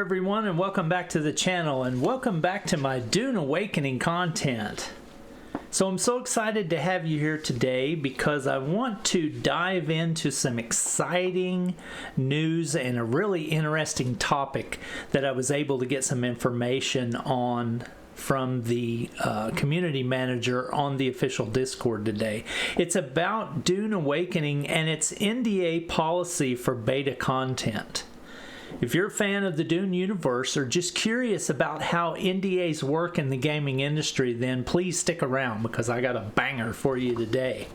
everyone, and welcome back to the channel, and welcome back to my Dune Awakening content. So I'm so excited to have you here today because I want to dive into some exciting news and a really interesting topic that I was able to get some information on from the community manager on the official Discord today. It's about Dune Awakening and its NDA policy for beta content. If you're a fan of the Dune universe or just curious about how NDAs work in the gaming industry, then please stick around because I got a banger for you today.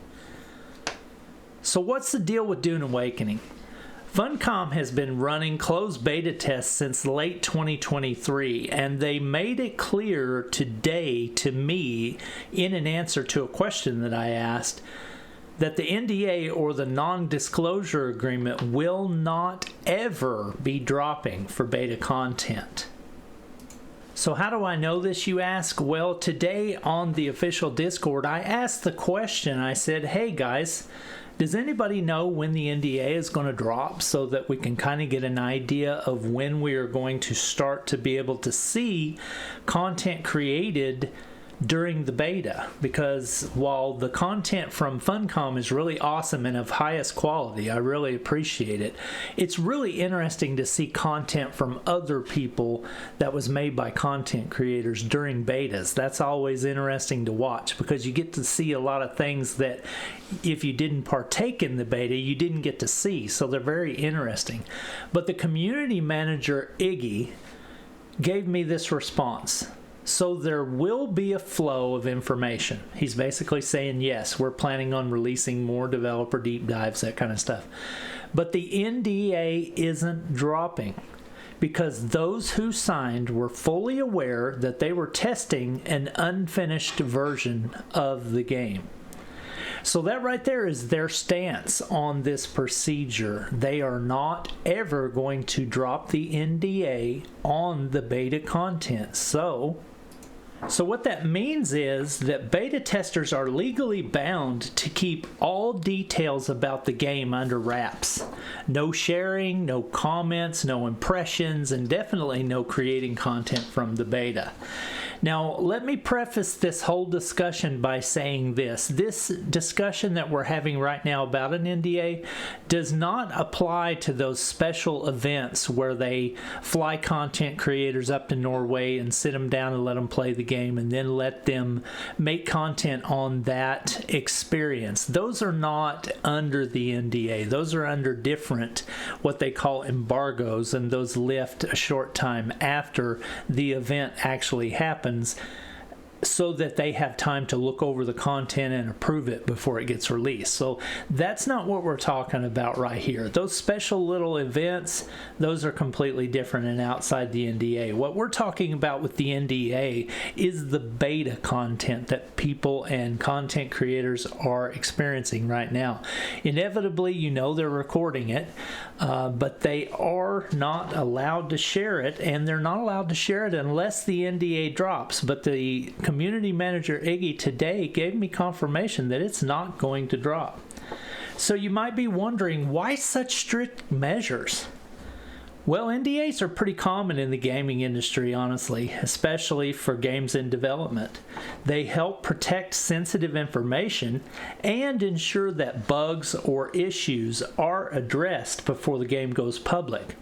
So what's the deal with Dune Awakening? Funcom has been running closed beta tests since late 2023, and they made it clear today to me in an answer to a question that I asked that the NDA, or the non-disclosure agreement, will not ever be dropping for beta content. So how do I know this, you ask? Well, today on the official Discord, I asked the question. I said, hey guys, does anybody know when the NDA is going to drop so that we can kind of get an idea of when we are going to start to be able to see content created during the beta? Because while the content from Funcom is really awesome and of highest quality, I really appreciate it, it's really interesting to see content from other people that was made by content creators during betas. That's always interesting to watch because you get to see a lot of things that if you didn't partake in the beta, you didn't get to see. So they're very interesting. But the community manager, Iggy, gave me this response. So there will be a flow of information. He's basically saying, yes, we're planning on releasing more developer deep dives, that kind of stuff. But the NDA isn't dropping because those who signed were fully aware that they were testing an unfinished version of the game. So that right there is their stance on this procedure. They are not ever going to drop the NDA on the beta content. So what that means is that beta testers are legally bound to keep all details about the game under wraps. No sharing, no comments, no impressions, and definitely no creating content from the beta. Now, let me preface this whole discussion by saying this. This discussion that we're having right now about an NDA does not apply to those special events where they fly content creators up to Norway and sit them down and let them play the game and then let them make content on that experience. Those are not under the NDA. Those are under different, what they call embargoes, and those lift a short time after the event actually happens, so that they have time to look over the content and approve it before it gets released. So that's not what we're talking about right here. Those special little events, those are completely different and outside the NDA. What we're talking about with the NDA is the beta content that people and content creators are experiencing right now. Inevitably, you know they're recording it, but they are not allowed to share it, and they're not allowed to share it unless the NDA drops. But the community manager Iggy today gave me confirmation that it's not going to drop. So you might be wondering, why such strict measures? Well, NDAs are pretty common in the gaming industry, honestly, especially for games in development. They help protect sensitive information and ensure that bugs or issues are addressed before the game goes public.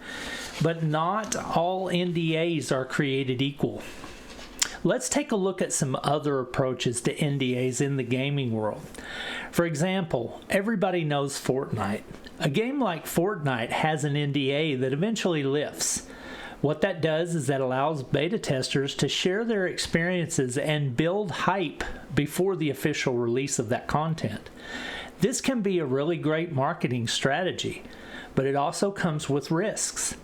But not all NDAs are created equal. Let's take a look at some other approaches to NDAs in the gaming world. For example, everybody knows Fortnite. A game like Fortnite has an NDA that eventually lifts. What that does is that allows beta testers to share their experiences and build hype before the official release of that content. This can be a really great marketing strategy, but it also comes with risks.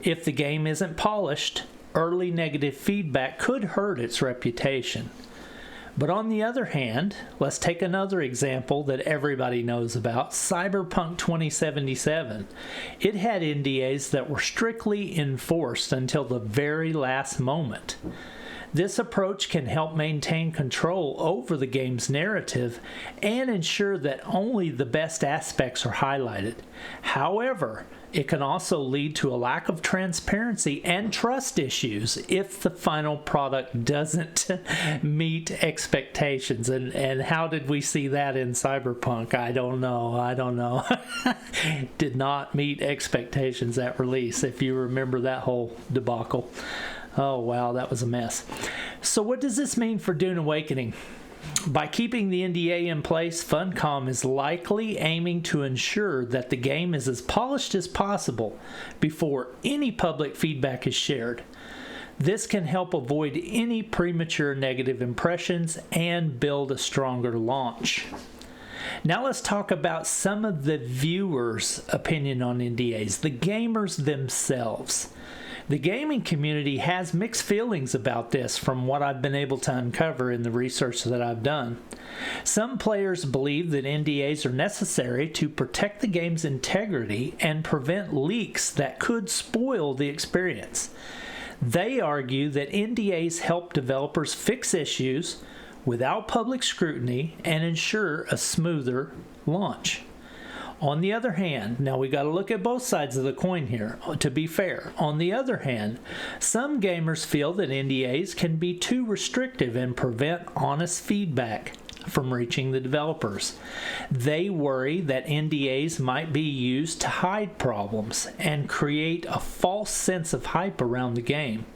If the game isn't polished, early negative feedback could hurt its reputation. But on the other hand, let's take another example that everybody knows about, Cyberpunk 2077. It had NDAs that were strictly enforced until the very last moment. This approach can help maintain control over the game's narrative and ensure that only the best aspects are highlighted. However, it can also lead to a lack of transparency and trust issues if the final product doesn't meet expectations. And how did we see that in Cyberpunk? I don't know. Did not meet expectations at release, if you remember that whole debacle. Oh wow, that was a mess. So what does this mean for Dune Awakening? By keeping the NDA in place, Funcom is likely aiming to ensure that the game is as polished as possible before any public feedback is shared. This can help avoid any premature negative impressions and build a stronger launch. Now let's talk about some of the viewers' opinion on NDAs, the gamers themselves. The gaming community has mixed feelings about this from what I've been able to uncover in the research that I've done. Some players believe that NDAs are necessary to protect the game's integrity and prevent leaks that could spoil the experience. They argue that NDAs help developers fix issues without public scrutiny and ensure a smoother launch. On the other hand, now we got to look at both sides of the coin here, to be fair. On the other hand, some gamers feel that NDAs can be too restrictive and prevent honest feedback from reaching the developers. They worry that NDAs might be used to hide problems and create a false sense of hype around the game.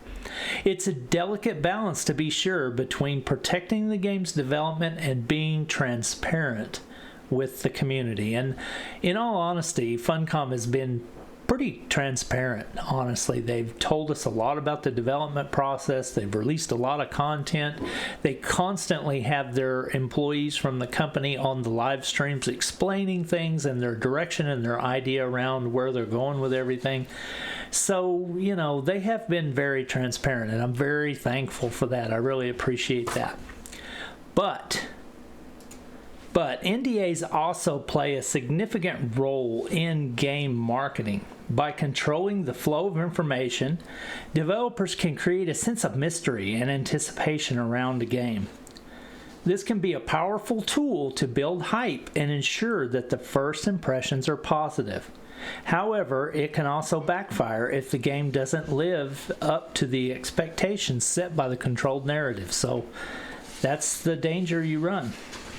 It's a delicate balance, to be sure, between protecting the game's development and being transparent with the community. And in all honesty, Funcom has been pretty transparent, honestly. They've told us a lot about the development process. They've released a lot of content. They constantly have their employees from the company on the live streams explaining things and their direction and their idea around where they're going with everything. So, you know, they have been very transparent, and I'm very thankful for that. I really appreciate that. But NDAs also play a significant role in game marketing. By controlling the flow of information, developers can create a sense of mystery and anticipation around a game. This can be a powerful tool to build hype and ensure that the first impressions are positive. However, it can also backfire if the game doesn't live up to the expectations set by the controlled narrative. So that's the danger you run.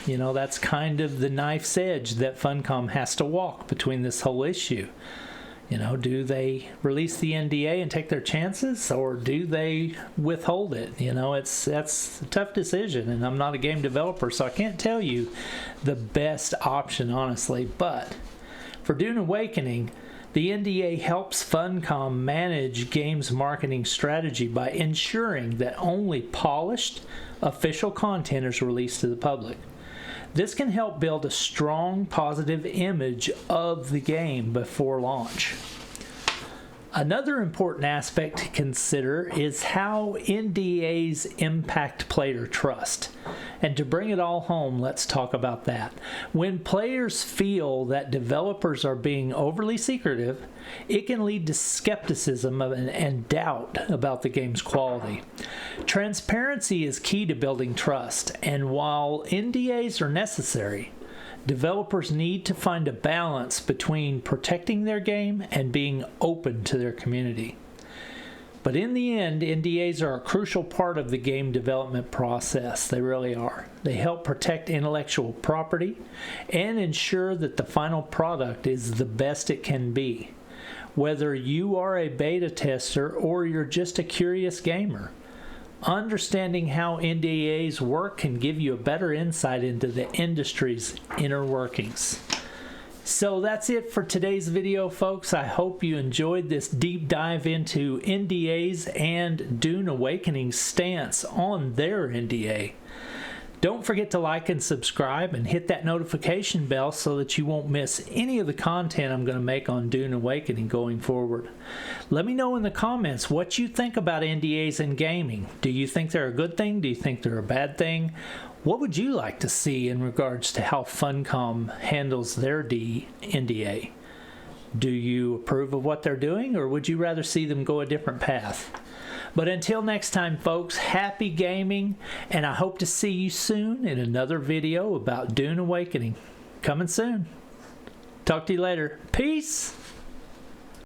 You know, that's kind of the knife's edge that Funcom has to walk between this whole issue. You know, do they release the NDA and take their chances, or do they withhold it? You know, that's a tough decision, and I'm not a game developer, so I can't tell you the best option, honestly. But for Dune Awakening, the NDA helps Funcom manage games marketing strategy by ensuring that only polished, official content is released to the public. This can help build a strong, positive image of the game before launch. Another important aspect to consider is how NDAs impact player trust. And to bring it all home, let's talk about that. When players feel that developers are being overly secretive, it can lead to skepticism and doubt about the game's quality. Transparency is key to building trust, and while NDAs are necessary, developers need to find a balance between protecting their game and being open to their community. But in the end, NDAs are a crucial part of the game development process. They really are. They help protect intellectual property and ensure that the final product is the best it can be. Whether you are a beta tester or you're just a curious gamer, understanding how NDAs work can give you a better insight into the industry's inner workings. So that's it for today's video, folks. I hope you enjoyed this deep dive into NDAs and Dune Awakening's stance on their NDA. Don't forget to like and subscribe and hit that notification bell so that you won't miss any of the content I'm going to make on Dune Awakening going forward. Let me know in the comments what you think about NDAs in gaming. Do you think they're a good thing? Do you think they're a bad thing? What would you like to see in regards to how Funcom handles their NDA? Do you approve of what they're doing, or would you rather see them go a different path? But until next time, folks, happy gaming, and I hope to see you soon in another video about Dune Awakening. Coming soon. Talk to you later. Peace!